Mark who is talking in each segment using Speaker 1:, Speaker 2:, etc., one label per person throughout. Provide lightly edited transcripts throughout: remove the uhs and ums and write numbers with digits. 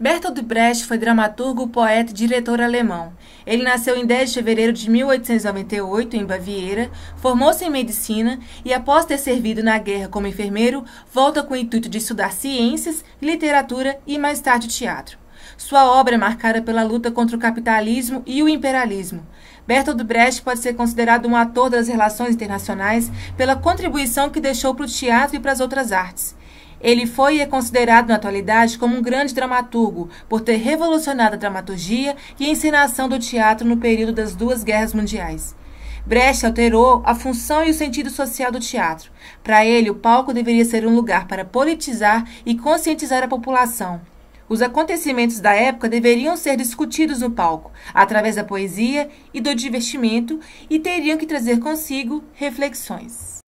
Speaker 1: Bertolt Brecht foi dramaturgo, poeta e diretor alemão. Ele nasceu em 10 de fevereiro de 1898, em Baviera, formou-se em medicina e, após ter servido na guerra como enfermeiro, volta com o intuito de estudar ciências, literatura e, mais tarde, teatro. Sua obra é marcada pela luta contra o capitalismo e o imperialismo. Bertolt Brecht pode ser considerado um ator das relações internacionais pela contribuição que deixou para o teatro e para as outras artes. Ele foi e é considerado na atualidade como um grande dramaturgo, por ter revolucionado a dramaturgia e a encenação do teatro no período das duas guerras mundiais. Brecht alterou a função e o sentido social do teatro. Para ele, o palco deveria ser um lugar para politizar e conscientizar a população. Os acontecimentos da época deveriam ser discutidos no palco, através da poesia e do divertimento, e teriam que trazer consigo reflexões.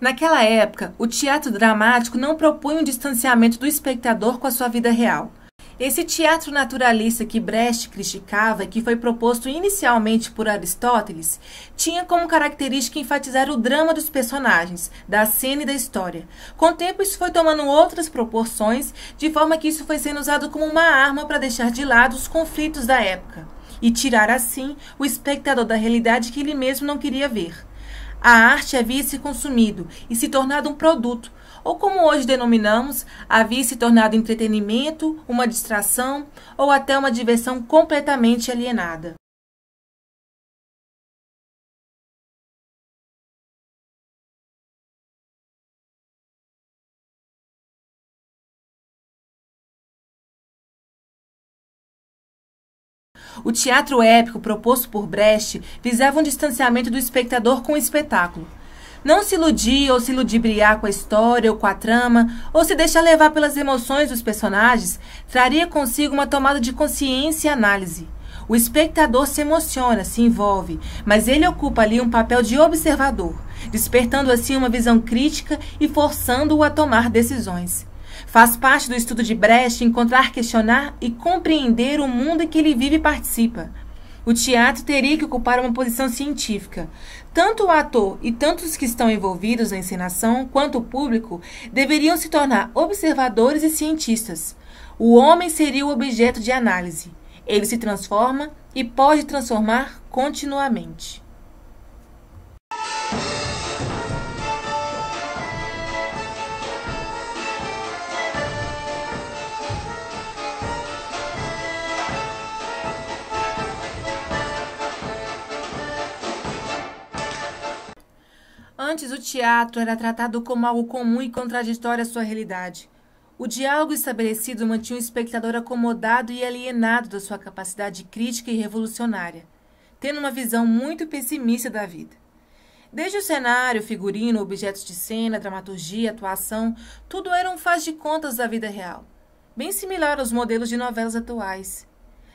Speaker 1: Naquela época, o teatro dramático não propunha um distanciamento do espectador com a sua vida real. Esse teatro naturalista que Brecht criticava e que foi proposto inicialmente por Aristóteles, tinha como característica enfatizar o drama dos personagens, da cena e da história. Com o tempo, isso foi tomando outras proporções, de forma que isso foi sendo usado como uma arma para deixar de lado os conflitos da época e tirar, assim, o espectador da realidade que ele mesmo não queria ver. A arte havia se consumido e se tornado um produto, ou como hoje denominamos, havia se tornado entretenimento, uma distração ou até uma diversão completamente alienada. O teatro épico proposto por Brecht visava um distanciamento do espectador com o espetáculo. Não se iludir ou se ludibriar com a história ou com a trama, ou se deixar levar pelas emoções dos personagens, traria consigo uma tomada de consciência e análise. O espectador se emociona, se envolve, mas ele ocupa ali um papel de observador, despertando assim uma visão crítica e forçando-o a tomar decisões. Faz parte do estudo de Brecht encontrar, questionar e compreender o mundo em que ele vive e participa. O teatro teria que ocupar uma posição científica. Tanto o ator e tanto os que estão envolvidos na encenação, quanto o público, deveriam se tornar observadores e cientistas. O homem seria o objeto de análise. Ele se transforma e pode transformar continuamente. Antes, o teatro era tratado como algo comum e contraditório à sua realidade. O diálogo estabelecido mantinha o espectador acomodado e alienado da sua capacidade crítica e revolucionária, tendo uma visão muito pessimista da vida. Desde o cenário, figurino, objetos de cena, dramaturgia, atuação, tudo era um faz de contas da vida real, bem similar aos modelos de novelas atuais.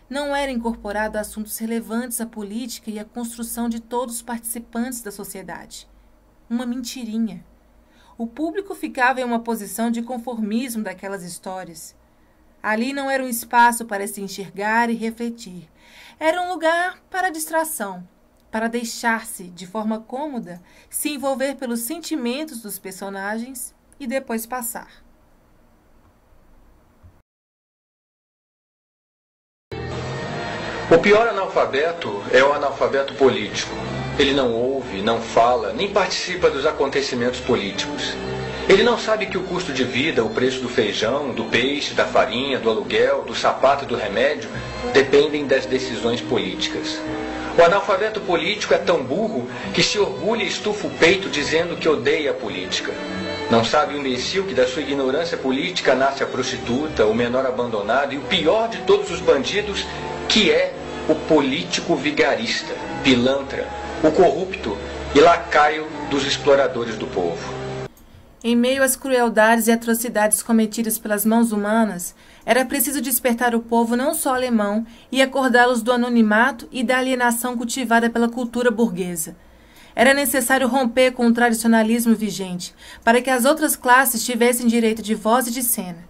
Speaker 1: Não era incorporado assuntos relevantes à política e à construção de todos os participantes da sociedade. Uma mentirinha. O público ficava em uma posição de conformismo daquelas histórias. Ali não era um espaço para se enxergar e refletir. Era um lugar para distração, para deixar-se, de forma cômoda, se envolver pelos sentimentos dos personagens e depois passar.
Speaker 2: O pior analfabeto é o analfabeto político. Ele não ouve, não fala, nem participa dos acontecimentos políticos. Ele não sabe que o custo de vida, o preço do feijão, do peixe, da farinha, do aluguel, do sapato e do remédio dependem das decisões políticas. O analfabeto político é tão burro que se orgulha e estufa o peito dizendo que odeia a política. Não sabe o imbecil que da sua ignorância política nasce a prostituta, o menor abandonado e o pior de todos os bandidos, que é o político vigarista, pilantra, o corrupto e lacaio dos exploradores do povo.
Speaker 1: Em meio às crueldades e atrocidades cometidas pelas mãos humanas, era preciso despertar o povo não só alemão e acordá-los do anonimato e da alienação cultivada pela cultura burguesa. Era necessário romper com o tradicionalismo vigente, para que as outras classes tivessem direito de voz e de cena.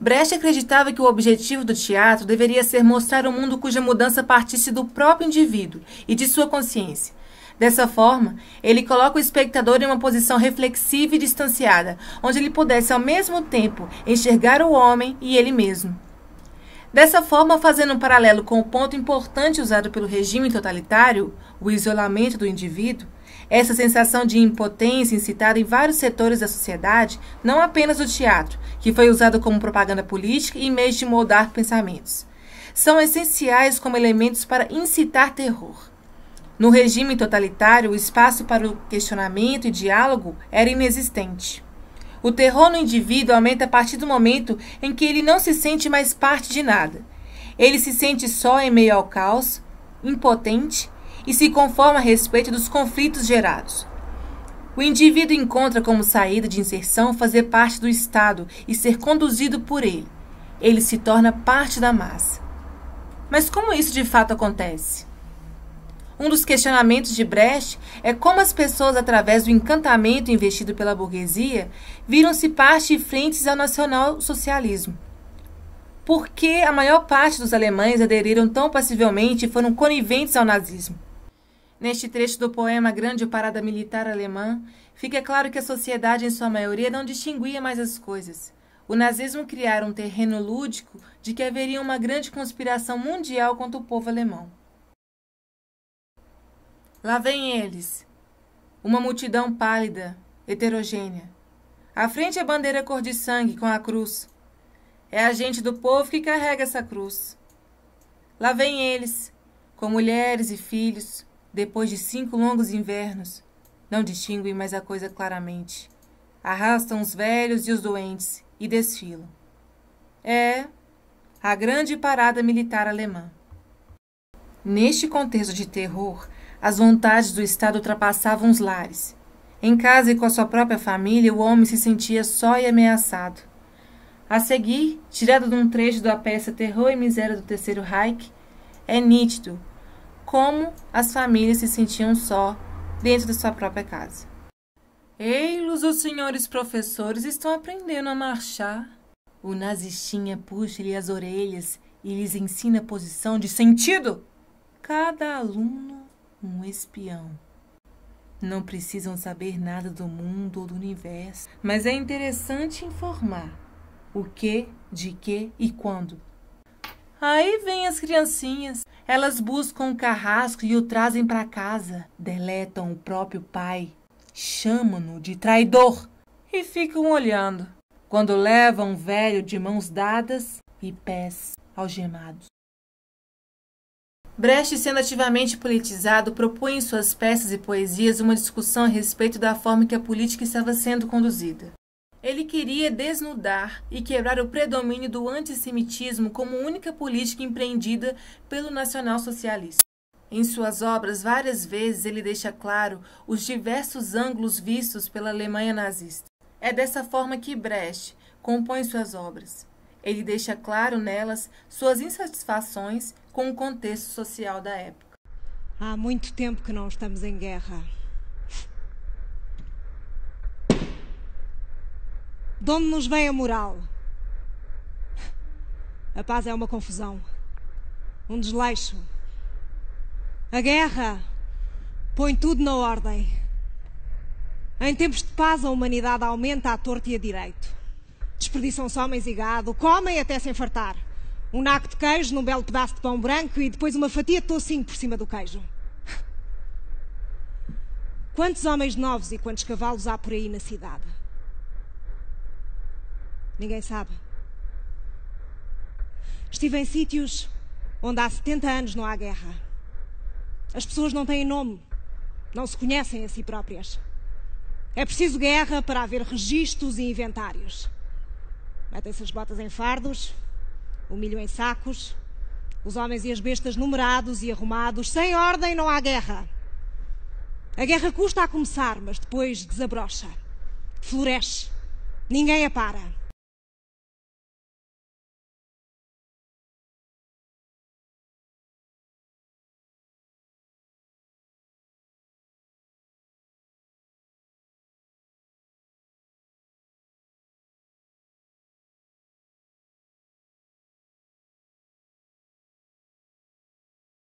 Speaker 1: Brecht acreditava que o objetivo do teatro deveria ser mostrar um mundo cuja mudança partisse do próprio indivíduo e de sua consciência. Dessa forma, ele coloca o espectador em uma posição reflexiva e distanciada, onde ele pudesse ao mesmo tempo enxergar o homem e ele mesmo. Dessa forma, fazendo um paralelo com o ponto importante usado pelo regime totalitário, o isolamento do indivíduo, essa sensação de impotência incitada em vários setores da sociedade, não apenas do teatro, que foi usado como propaganda política e meio de moldar pensamentos, são essenciais como elementos para incitar terror. No regime totalitário, o espaço para o questionamento e diálogo era inexistente. O terror no indivíduo aumenta a partir do momento em que ele não se sente mais parte de nada. Ele se sente só em meio ao caos, impotente, e se conforma a respeito dos conflitos gerados. O indivíduo encontra como saída de inserção fazer parte do Estado e ser conduzido por ele. Ele se torna parte da massa. Mas como isso de fato acontece? Um dos questionamentos de Brecht é como as pessoas, através do encantamento investido pela burguesia, viram-se parte e frentes ao nacional-socialismo. Por que a maior parte dos alemães aderiram tão passivelmente e foram coniventes ao nazismo? Neste trecho do poema Grande Parada Militar Alemã, fica claro que a sociedade, em sua maioria, não distinguia mais as coisas. O nazismo criara um terreno lúdico de que haveria uma grande conspiração mundial contra o povo alemão. Lá vêm eles, uma multidão pálida, heterogênea. À frente a bandeira cor de sangue com a cruz. É a gente do povo que carrega essa cruz. Lá vêm eles, com mulheres e filhos, depois de 5 longos invernos. Não distinguem mais a coisa claramente. Arrastam os velhos e os doentes e desfilam. É a grande parada militar alemã. Neste contexto de terror, as vontades do Estado ultrapassavam os lares. Em casa e com a sua própria família, o homem se sentia só e ameaçado. A seguir, tirado de um trecho da peça Terror e Miséria do Terceiro Reich, é nítido como as famílias se sentiam só dentro da sua própria casa. Ei-los, os senhores professores estão aprendendo a marchar. O nazistinha puxa-lhe as orelhas e lhes ensina a posição de sentido. Cada aluno um espião. Não precisam saber nada do mundo ou do universo, mas é interessante informar o que, de que e quando. Aí vêm as criancinhas. Elas buscam o carrasco e o trazem para casa. Deletam o próprio pai, chamam-no de traidor e ficam olhando quando levam um velho de mãos dadas e pés algemados. Brecht, sendo ativamente politizado, propõe em suas peças e poesias uma discussão a respeito da forma que a política estava sendo conduzida. Ele queria desnudar e quebrar o predomínio do antissemitismo como única política empreendida pelo nacionalsocialista. Em suas obras, várias vezes ele deixa claro os diversos ângulos vistos pela Alemanha nazista. É dessa forma que Brecht compõe suas obras. Ele deixa claro nelas suas insatisfações com o contexto social da época.
Speaker 3: Há muito tempo que não estamos em guerra. De onde nos vem a moral? A paz é uma confusão, um desleixo. A guerra põe tudo na ordem. Em tempos de paz, a humanidade aumenta à torto e a direito. Desperdiçam-se homens e gado, comem até se enfartar. Um naco de queijo num belo pedaço de pão branco e depois uma fatia de toucinho por cima do queijo. Quantos homens novos e quantos cavalos há por aí na cidade? Ninguém sabe. Estive em sítios onde há 70 anos não há guerra. As pessoas não têm nome, não se conhecem a si próprias. É preciso guerra para haver registros e inventários. Metem-se as botas em fardos, o milho em sacos, os homens e as bestas numerados e arrumados. Sem ordem não há guerra. A guerra custa a começar, mas depois desabrocha, floresce. Ninguém a para.